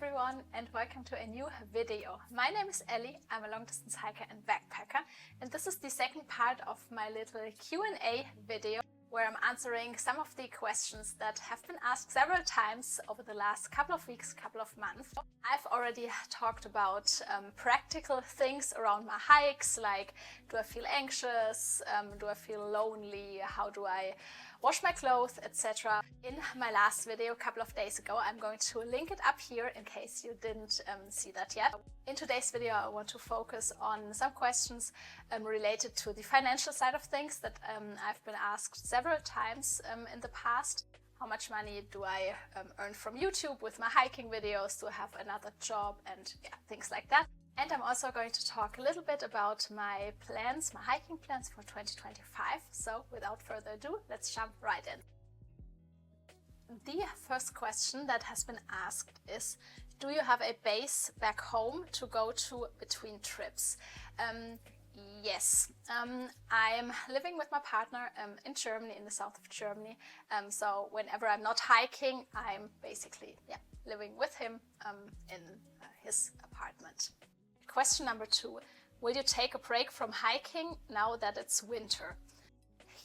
everyone and welcome to a new video. My name is Ellie, I'm a long distance hiker and backpacker, and this is the second part of my little Q&A video where I'm answering some of the questions that have been asked several times over the last couple of weeks, couple of months. I've already talked about practical things around my hikes, like do I feel anxious, do I feel lonely, how do I wash my clothes, etc. In my last video a couple of days ago. I'm going to link it up here in case you didn't see that yet. In today's video I want to focus on some questions related to the financial side of things that I've been asked several times in the past. How much money do I earn from YouTube with my hiking videos? Do I have another job? And yeah, things like that. And I'm also going to talk a little bit about my plans, my hiking plans for 2025. So without further ado, let's jump right in. The first question that has been asked is, do you have a base back home to go to between trips? Yes, I'm living with my partner in Germany, in the south of Germany. So whenever I'm not hiking, I'm basically living with him in his apartment. Question number 2. Will you take a break from hiking now that it's winter?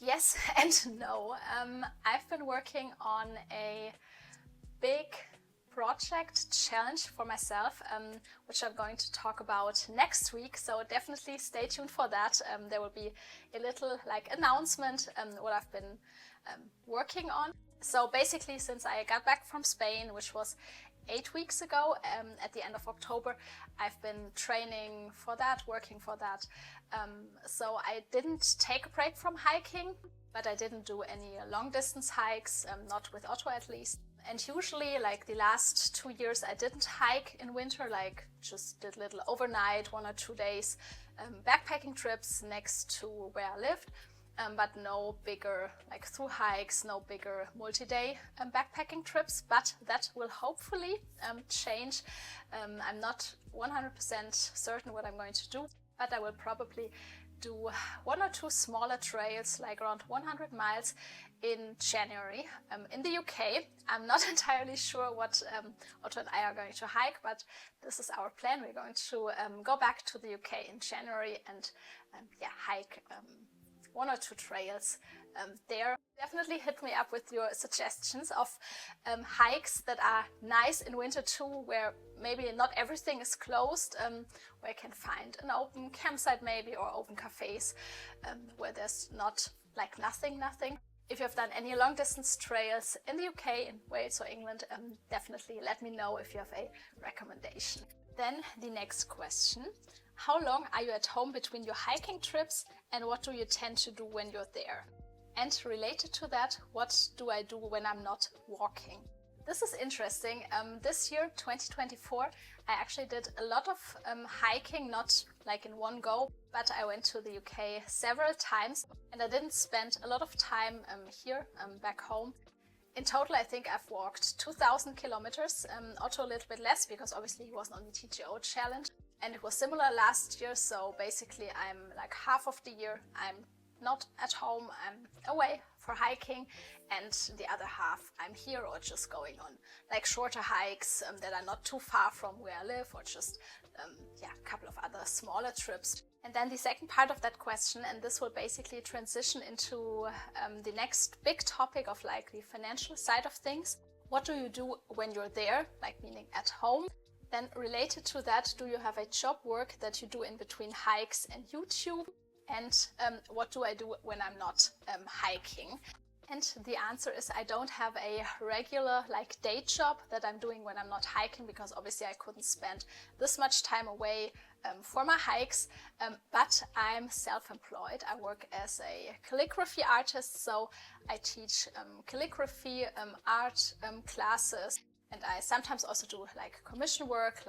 Yes and no. I've been working on a big project challenge for myself, which I'm going to talk about next week. So definitely stay tuned for that. There will be a little announcement what I've been working on. So basically, since I got back from Spain, which was 8 weeks ago, at the end of October, I've been training for that, working for that. So I didn't take a break from hiking, but I didn't do any long distance hikes, not with Otto at least. And usually, the last 2 years, I didn't hike in winter, just did little overnight, 1 or 2 days backpacking trips next to where I lived. But no bigger through hikes, no bigger multi-day backpacking trips, but that will hopefully change. I'm not 100% certain what I'm going to do, but I will probably do 1 or 2 smaller trails, around 100 miles in January in the UK. I'm not entirely sure what Otto and I are going to hike, but this is our plan. We're going to go back to the UK in January and hike 1 or 2 trails there. Definitely hit me up with your suggestions of hikes that are nice in winter too, where maybe not everything is closed, where you can find an open campsite maybe, or open cafes where there's not nothing. If you have done any long distance trails in the UK, in Wales or England, definitely let me know if you have a recommendation. Then the next question. How long are you at home between your hiking trips, and what do you tend to do when you're there? And related to that, what do I do when I'm not walking? This is interesting. This year, 2024, I actually did a lot of hiking, not in one go, but I went to the UK several times, and I didn't spend a lot of time here, back home. In total, I think I've walked 2,000 kilometers, Otto a little bit less, because obviously he wasn't on the TGO challenge. And it was similar last year, so basically I'm half of the year I'm not at home, I'm away for hiking, and the other half I'm here or just going on shorter hikes that are not too far from where I live, or just a couple of other smaller trips. And then the second part of that question, and this will basically transition into the next big topic of the financial side of things. What do you do when you're there, meaning at home? Then related to that, do you have a job work that you do in between hikes and YouTube? And what do I do when I'm not hiking? And the answer is I don't have a regular day job that I'm doing when I'm not hiking, because obviously I couldn't spend this much time away for my hikes, but I'm self-employed. I work as a calligraphy artist, so I teach calligraphy art classes. And I sometimes also do commission work,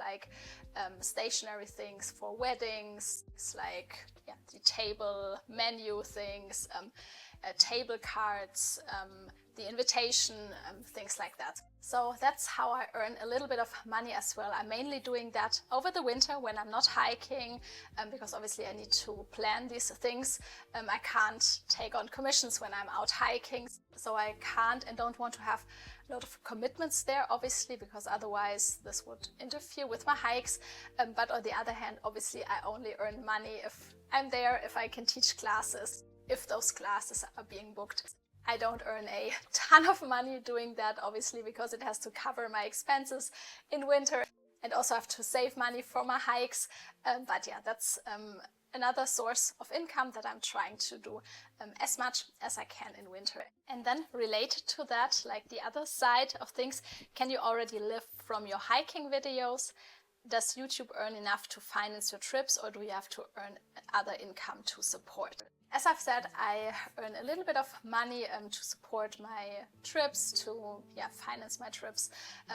stationary things for weddings, the table menu things, table cards, the invitation, things like that. So that's how I earn a little bit of money as well. I'm mainly doing that over the winter when I'm not hiking, because obviously I need to plan these things. I can't take on commissions when I'm out hiking, so I can't and don't want to have a lot of commitments there, obviously, because otherwise this would interfere with my hikes. But on the other hand, obviously, I only earn money if I'm there, if I can teach classes, if those classes are being booked. I don't earn a ton of money doing that, obviously, because it has to cover my expenses in winter and also have to save money for my hikes. But yeah, that's another source of income that I'm trying to do as much as I can in winter. And then related to that, like the other side of things, can you already live from your hiking videos? Does YouTube earn enough to finance your trips, or do you have to earn other income to support? As I've said, I earn a little bit of money to support my trips, to finance my trips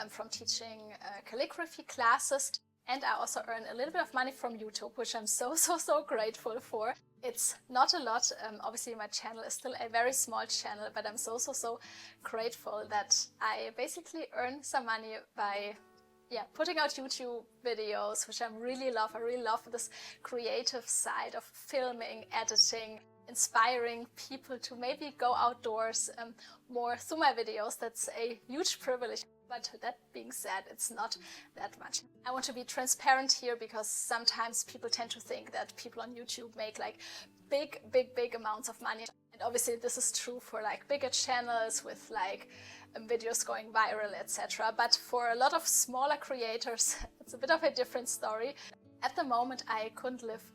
from teaching calligraphy classes. And I also earn a little bit of money from YouTube, which I'm so grateful for. It's not a lot. Obviously, my channel is still a very small channel, but I'm so grateful that I basically earn some money by putting out YouTube videos, which I really love. I really love this creative side of filming, editing, inspiring people to maybe go outdoors more through my videos. That's a huge privilege. But that being said, it's not that much. I want to be transparent here because sometimes people tend to think that people on YouTube make like big amounts of money. And obviously this is true for like bigger channels with like videos going viral, etc. But for a lot of smaller creators, it's a bit of a different story. At the moment, I couldn't live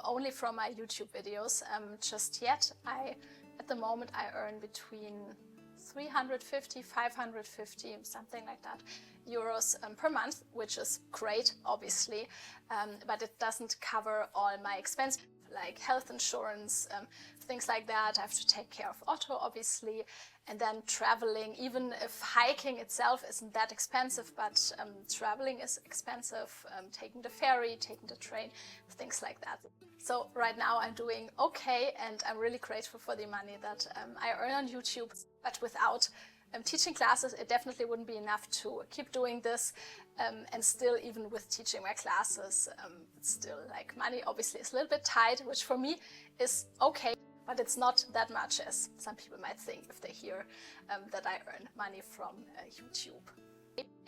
only from my YouTube videos just yet. At the moment, I earn between 350, 550, something like that, euros per month, which is great, obviously, but it doesn't cover all my expenses, like health insurance, things like that. I have to take care of Otto, obviously, and then traveling, even if hiking itself isn't that expensive, but traveling is expensive, taking the ferry, taking the train, things like that. So right now I'm doing okay, and I'm really grateful for the money that I earn on YouTube, but without teaching classes, it definitely wouldn't be enough to keep doing this. And still, even with teaching my classes, it's still like money obviously is a little bit tight, which for me is okay, but it's not that much as some people might think if they hear that I earn money from YouTube.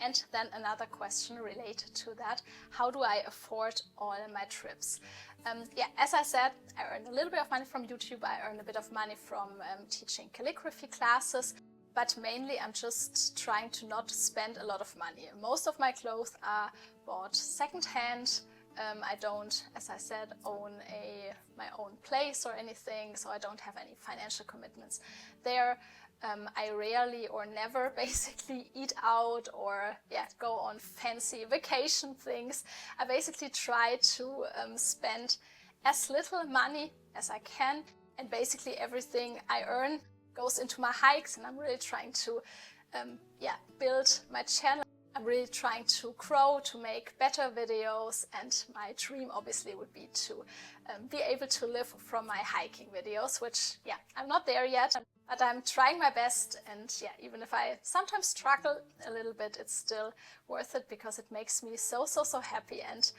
And then another question related to that: how do I afford all my trips? As I said, I earn a little bit of money from YouTube. I earn a bit of money from teaching calligraphy classes. But mainly I'm just trying to not spend a lot of money. Most of my clothes are bought secondhand. I don't, as I said, own my own place or anything, so I don't have any financial commitments there. I rarely or never basically eat out or go on fancy vacation things. I basically try to spend as little money as I can, and basically everything I earn goes into my hikes, and I'm really trying to build my channel. I'm really trying to grow, to make better videos, and my dream obviously would be to be able to live from my hiking videos, which I'm not there yet, but I'm trying my best. And even if I sometimes struggle a little bit, it's still worth it because it makes me so happy. And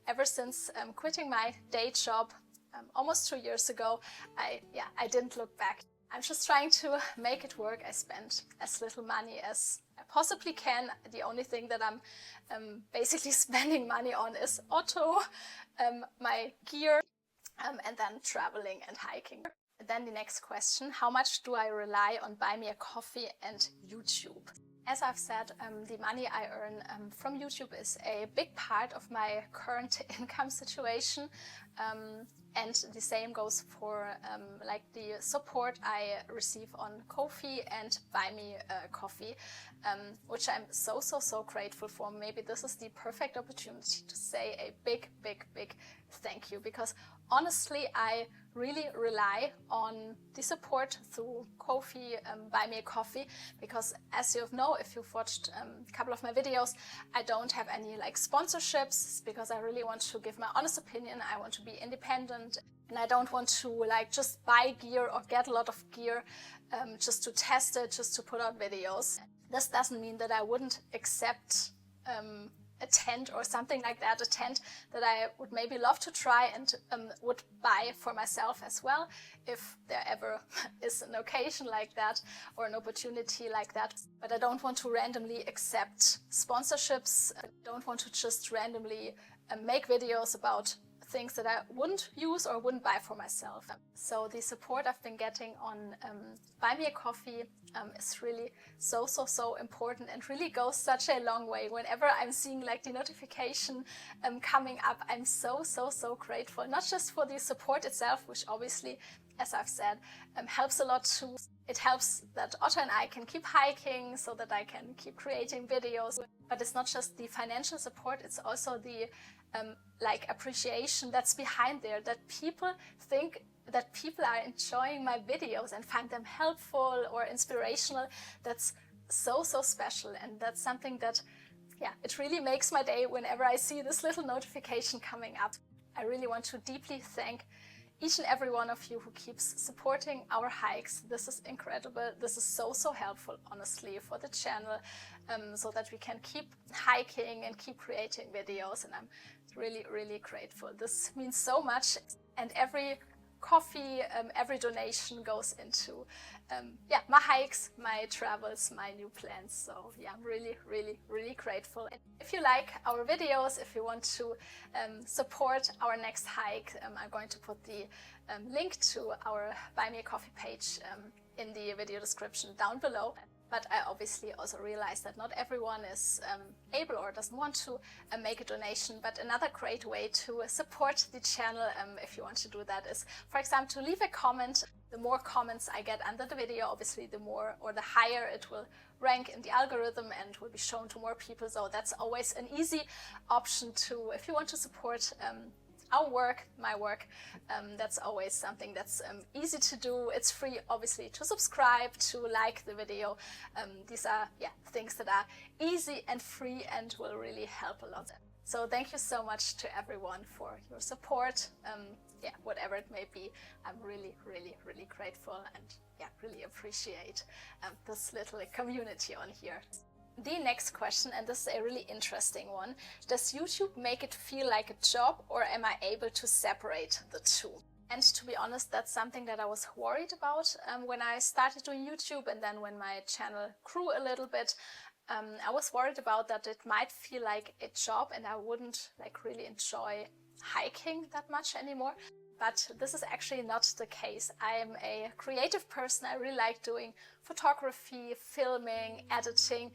ever since quitting my day job almost 2 years ago, I didn't look back. I'm just trying to make it work. I spend as little money as I possibly can. The only thing that I'm basically spending money on is Otto, my gear, and then traveling and hiking. And then the next question: how much do I rely on Buy Me a Coffee and YouTube? As I've said, the money I earn from YouTube is a big part of my current income situation. And the same goes for like the support I receive on Ko-fi and Buy Me a Coffee, which I'm so grateful for. Maybe this is the perfect opportunity to say a big thank you, because honestly I really rely on the support through Ko-fi, Buy Me a Coffee, because as you know, if you've watched a couple of my videos, I don't have any like sponsorships, because I really want to give my honest opinion. I want to be independent, and I don't want to like just buy gear or get a lot of gear just to test it, just to put out videos. This doesn't mean that I wouldn't accept a tent or something like that, a tent that I would maybe love to try and would buy for myself as well, if there ever is an occasion like that or an opportunity like that. But I don't want to randomly accept sponsorships. I don't want to just randomly make videos about things that I wouldn't use or wouldn't buy for myself. So the support I've been getting on Buy Me a Coffee is really so important and really goes such a long way. Whenever I'm seeing like the notification coming up, I'm so grateful. Not just for the support itself, which obviously, as I've said, helps a lot too. It helps that Otto and I can keep hiking so that I can keep creating videos. But it's not just the financial support, it's also the like appreciation that's behind there, that people think that people are enjoying my videos and find them helpful or inspirational. That's so special, and that's something that, yeah, it really makes my day whenever I see this little notification coming up. I really want to deeply thank each and every one of you who keeps supporting our hikes. This is incredible. This is so helpful, honestly, for the channel, so that we can keep hiking and keep creating videos, and I'm really grateful. This means so much, and every coffee, every donation goes into yeah, my hikes, my travels, my new plans. So yeah, I'm really grateful. And if you like our videos, if you want to support our next hike, I'm going to put the link to our Buy Me a Coffee page in the video description down below. But I obviously also realize that not everyone is able or doesn't want to make a donation. But another great way to support the channel, if you want to do that, is, for example, to leave a comment. The more comments I get under the video, obviously the more or the higher it will rank in the algorithm and will be shown to more people. So that's always an easy option to, if you want to support our work, my work, that's always something that's easy to do. It's free, obviously, to subscribe, to like the video. These are, yeah, things that are easy and free and will really help a lot. So thank you so much to everyone for your support. Yeah, whatever it may be, I'm really grateful and yeah, really appreciate this little community on here. The next question, and this is a really interesting one: does YouTube make it feel like a job, or am I able to separate the two? And to be honest, that's something that I was worried about when I started doing YouTube, and then when my channel grew a little bit. I was worried about that it might feel like a job and I wouldn't like really enjoy hiking that much anymore. But this is actually not the case. I am a creative person. I really like doing photography, filming, editing.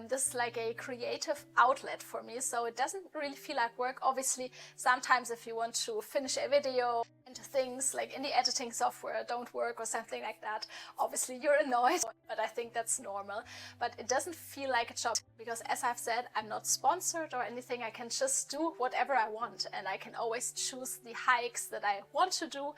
This is like a creative outlet for me, so it doesn't really feel like work. Obviously, sometimes if you want to finish a video and things like in the editing software don't work or something like that, obviously you're annoyed, but I think that's normal. But it doesn't feel like a job because, as I've said, I'm not sponsored or anything. I can just do whatever I want, and I can always choose the hikes that I want to do.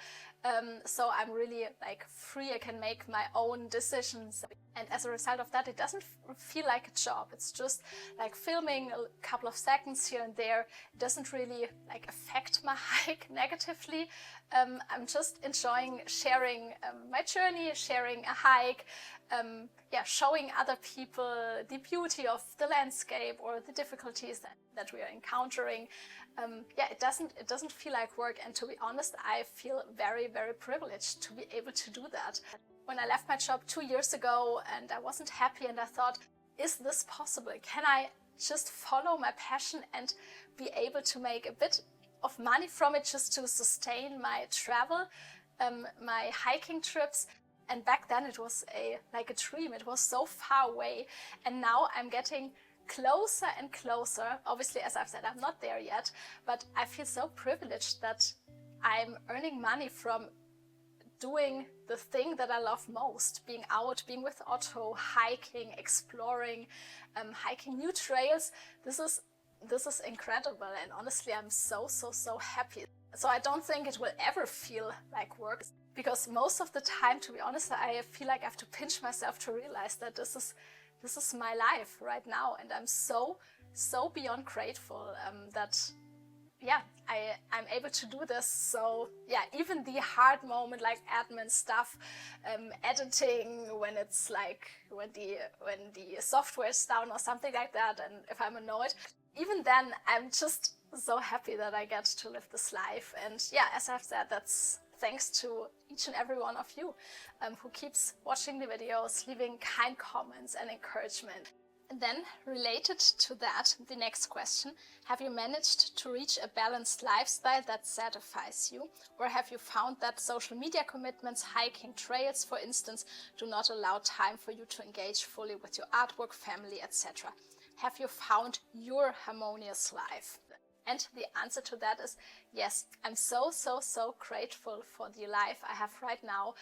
So I'm really like free. I can make my own decisions, and as a result of that, it doesn't feel like a job. It's just like filming a couple of seconds here and there. It doesn't really like affect my hike negatively. I'm just enjoying sharing my journey, sharing a hike, yeah, showing other people the beauty of the landscape or the difficulties that we are encountering. Yeah, it doesn't feel like work, and to be honest, I feel very privileged to be able to do that. When I left my job 2 years ago and I wasn't happy, and I thought, is this possible? Can I just follow my passion and be able to make a bit of money from it just to sustain my travel, my hiking trips? And back then it was like a dream. It was so far away, and now I'm getting closer and closer. Obviously, as I've said, I'm not there yet, but I feel so privileged that I'm earning money from doing the thing that I love most, being out, being with Otto, hiking, exploring, hiking new trails. This is incredible, and honestly, I'm so happy. So I don't think it will ever feel like work, because most of the time, to be honest, I feel like I have to pinch myself to realize that this is my life right now, and I'm so beyond grateful that yeah, I'm able to do this. So yeah, even the hard moment like admin stuff, editing when it's like when the software is down or something like that, and if I'm annoyed, even then I'm just so happy that I get to live this life. And yeah, as I've said, that's thanks to each and every one of you who keeps watching the videos, leaving kind comments and encouragement. And then, related to that, the next question: have you managed to reach a balanced lifestyle that satisfies you? Or have you found that social media commitments, hiking trails, for instance, do not allow time for you to engage fully with your artwork, family, etc.? Have you found your harmonious life? And the answer to that is yes. I'm so grateful for the life I have right now.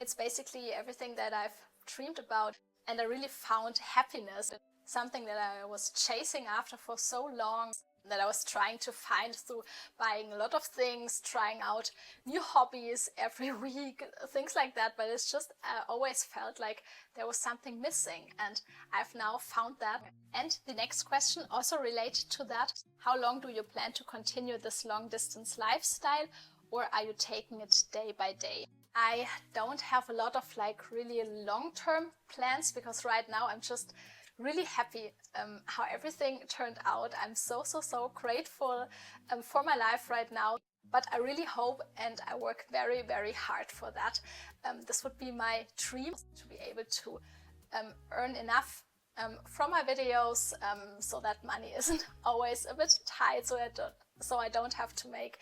It's basically everything that I've dreamed about, and I really found happiness. Something that I was chasing after for so long, that I was trying to find through buying a lot of things, trying out new hobbies every week, things like that. But it's just, I always felt like there was something missing, and I've now found that. And the next question also related to that: how long do you plan to continue this long distance lifestyle, or are you taking it day by day? I don't have a lot of like really long-term plans, because right now I'm just really happy how everything turned out. I'm so grateful for my life right now, but I really hope, and I work very hard for that. This would be my dream, to be able to earn enough from my videos, so that money isn't always a bit tight, so I don't have to make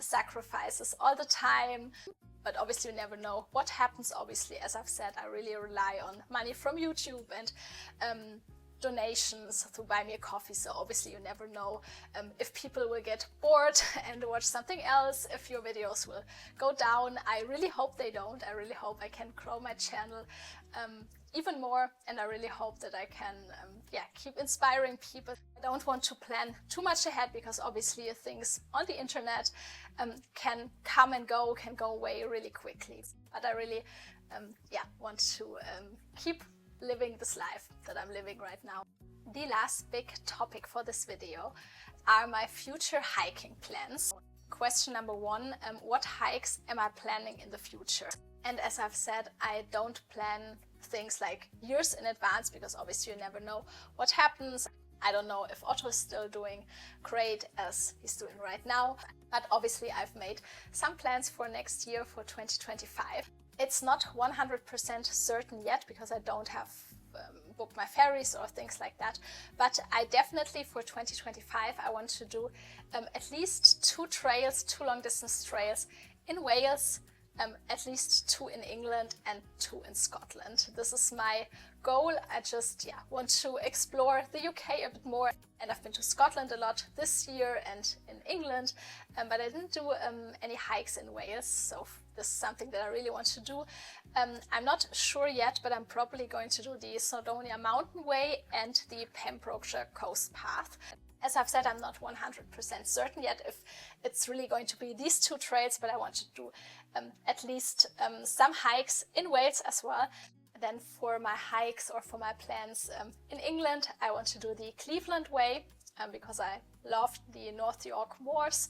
sacrifices all the time. But obviously you never know what happens. Obviously, as I've said, I really rely on money from YouTube and donations to buy me a coffee. So obviously you never know if people will get bored and watch something else, if your videos will go down. I really hope they don't. I really hope I can grow my channel even more, and I really hope that I can keep inspiring people. I don't want to plan too much ahead, because obviously things on the internet can come and go, can go away really quickly. But I really want to keep living this life that I'm living right now. The last big topic for this video are my future hiking plans. Question number one: what hikes am I planning in the future? And as I've said, I don't plan things like years in advance, because obviously you never know what happens. I don't know if Otto is still doing great as he's doing right now, but obviously I've made some plans for next year, for 2025. It's not 100% certain yet, because I don't have booked my ferries or things like that, but I definitely, for 2025, I want to do at least 2 trails, 2 long distance trails in Wales, at least 2 in England and 2 in Scotland. This is my goal. I just want to explore the UK a bit more, and I've been to Scotland a lot this year and in England, but I didn't do any hikes in Wales, so this is something that I really want to do. I'm not sure yet, but I'm probably going to do the Snowdonia Mountain Way and the Pembrokeshire Coast Path. As I've said, I'm not 100% certain yet if it's really going to be these 2 trails, but I want to do at least some hikes in Wales as well. Then for my hikes, or for my plans in England, I want to do the Cleveland Way, because I loved the North York Moors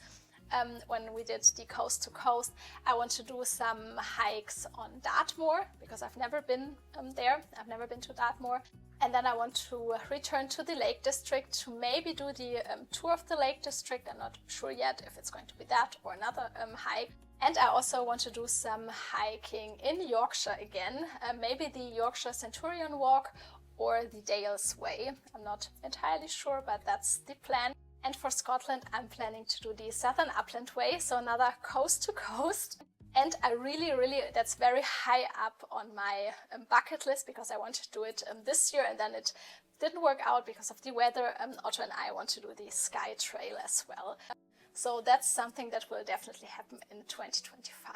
when we did the coast to coast. I want to do some hikes on Dartmoor, because I've never been there. I've never been to Dartmoor. And then I want to return to the Lake District to maybe do the tour of the Lake District. I'm not sure yet if it's going to be that or another hike. And I also want to do some hiking in Yorkshire again, maybe the Yorkshire Centurion Walk or the Dales Way. I'm not entirely sure, but that's the plan. And for Scotland, I'm planning to do the Southern Upland Way, so another coast to coast. And I really, that's very high up on my bucket list, because I wanted to do it this year, and then it didn't work out because of the weather. Otto and I want to do the Sky Trail as well. So that's something that will definitely happen in 2025.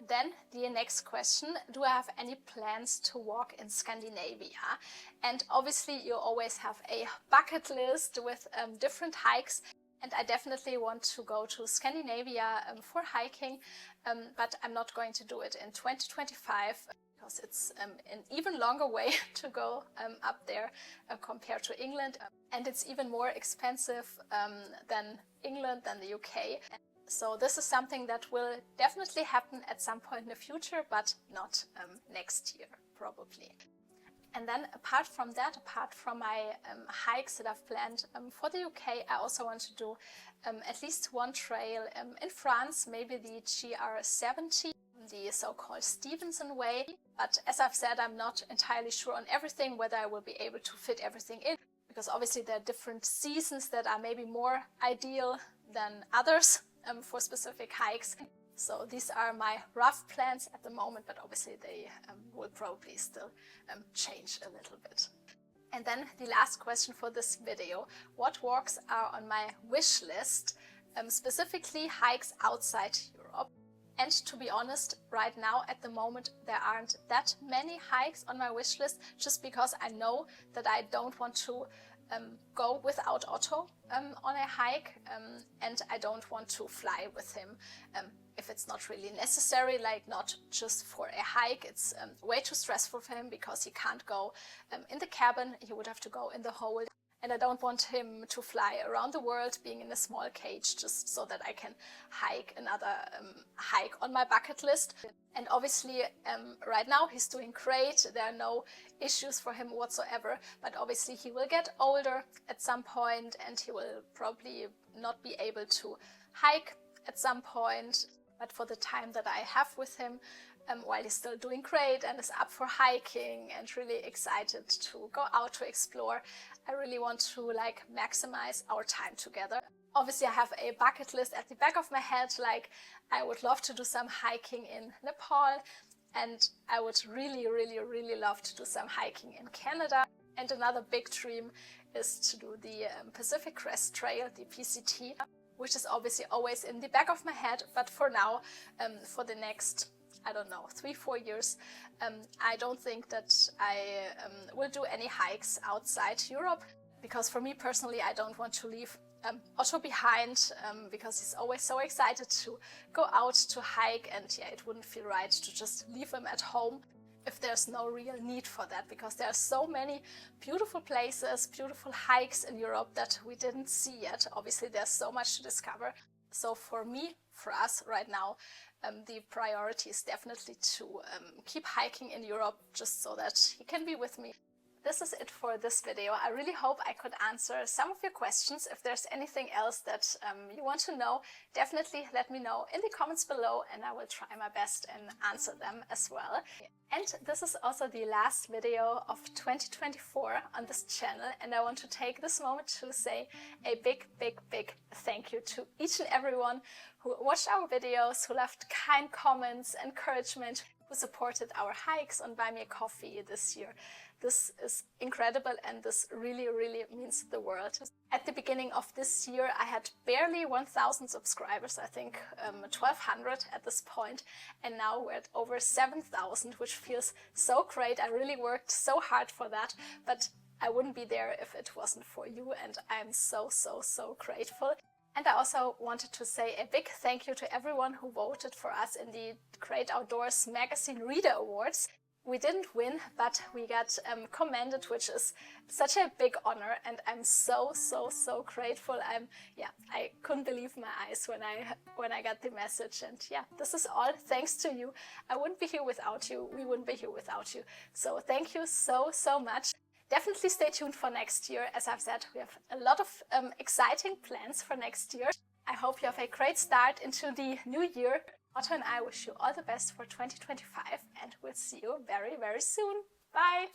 Then the next question: do I have any plans to walk in Scandinavia? And obviously you always have a bucket list with different hikes. And I definitely want to go to Scandinavia for hiking, but I'm not going to do it in 2025, because it's an even longer way to go up there compared to England, and it's even more expensive than England, than the UK. So this is something that will definitely happen at some point in the future, but not next year, probably. And then apart from that, apart from my hikes that I've planned for the UK, I also want to do at least one trail in France, maybe the GR70, the so-called Stevenson Way. But as I've said, I'm not entirely sure on everything, whether I will be able to fit everything in, because obviously there are different seasons that are maybe more ideal than others for specific hikes. So these are my rough plans at the moment, but obviously they will probably still change a little bit. And then the last question for this video: what walks are on my wish list, specifically hikes outside Europe? And to be honest, right now at the moment there aren't that many hikes on my wish list, just because I know that I don't want to go without Otto on a hike, and I don't want to fly with him if it's not really necessary, like not just for a hike. It's way too stressful for him because he can't go in the cabin, he would have to go in the hold. And I don't want him to fly around the world being in a small cage just so that I can hike another hike on my bucket list. And obviously right now he's doing great, there are no issues for him whatsoever, but obviously he will get older at some point and he will probably not be able to hike at some point. But for the time that I have with him, while he's still doing great and is up for hiking and really excited to go out to explore, I really want to maximize our time together. Obviously I have a bucket list at the back of my head, like I would love to do some hiking in Nepal, and I would really love to do some hiking in Canada. And another big dream is to do the Pacific Crest Trail, the PCT, which is obviously always in the back of my head, but for now, for the next, I don't know, 3-4 years, I don't think that I will do any hikes outside Europe, because for me personally, I don't want to leave Otto behind, because he's always so excited to go out to hike, and yeah, it wouldn't feel right to just leave him at home if there's no real need for that, because there are so many beautiful places, beautiful hikes in Europe that we didn't see yet. Obviously there's so much to discover. So for me, for us right now, the priority is definitely to keep hiking in Europe, just so that he can be with me. This is it for this video. I really hope I could answer some of your questions. If there's anything else that you want to know, definitely let me know in the comments below, and I will try my best and answer them as well. And this is also the last video of 2024 on this channel, and I want to take this moment to say a big thank you to each and everyone who watched our videos, who left kind comments, encouragement, who supported our hikes on Buy Me a Coffee this year. This is incredible, and this really means the world. At the beginning of this year, I had barely 1,000 subscribers, I think 1,200 at this point, and now we're at over 7,000, which feels so great. I really worked so hard for that, but I wouldn't be there if it wasn't for you, and I'm so grateful. And I also wanted to say a big thank you to everyone who voted for us in the Great Outdoors Magazine Reader Awards. We didn't win, but we got commended, which is such a big honor, and I'm so grateful. I couldn't believe my eyes when I got the message, and yeah, this is all thanks to you. I wouldn't be here without you. We wouldn't be here without you. So thank you so much. Definitely stay tuned for next year. As I've said, we have a lot of exciting plans for next year. I hope you have a great start into the new year. Otto and I wish you all the best for 2025, and we'll see you very soon. Bye!